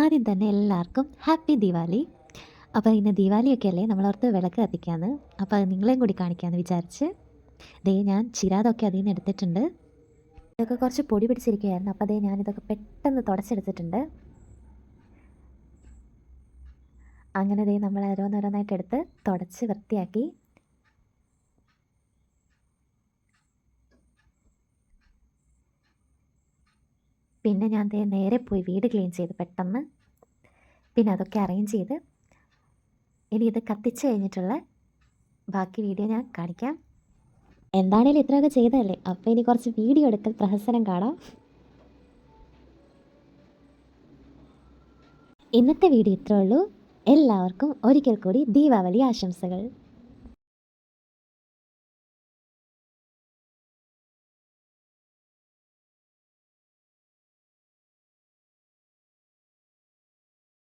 ആദ്യം തന്നെ എല്ലാവർക്കും ഹാപ്പി ദിവാലി. അപ്പോൾ ഇന്ന് ദിവാലിയൊക്കെ അല്ലേ, നമ്മളോർത്ത് വിളക്ക് കത്തിക്കാമെന്ന്. അപ്പോൾ അത് നിങ്ങളെയും കൂടി കാണിക്കാമെന്ന് വിചാരിച്ച് ഞാൻ ചിരാതൊക്കെ അതിൽ നിന്ന് എടുത്തിട്ടുണ്ട്. ഇതൊക്കെ കുറച്ച് പൊടി പിടിച്ചിരിക്കുകയായിരുന്നു. അപ്പോൾ ഞാനിതൊക്കെ പെട്ടെന്ന് തുടച്ചെടുത്തിട്ടുണ്ട്. അങ്ങനെ നമ്മൾ ഓരോന്നോരോന്നായിട്ട് എടുത്ത് തുടച്ച് വൃത്തിയാക്കി. പിന്നെ ഞാൻ നേരെ പോയി വീട് ക്ലീൻ ചെയ്ത് പെട്ടെന്ന്. പിന്നെ അതൊക്കെ അറേഞ്ച് ചെയ്ത് ഇനി ഇത് കത്തിച്ച് കഴിഞ്ഞിട്ടുള്ള ബാക്കി വീഡിയോ ഞാൻ കാണിക്കാം. എന്താണേലും ഇത്രയൊക്കെ ചെയ്തതല്ലേ, അപ്പോൾ ഇനി കുറച്ച് വീഡിയോ എടുക്കൽ പ്രഹസനം കാണാം. ഇന്നത്തെ വീഡിയോ ഇത്രേ ഉള്ളൂ. എല്ലാവർക്കും ഒരിക്കൽ കൂടി ദീപാവലി ആശംസകൾ.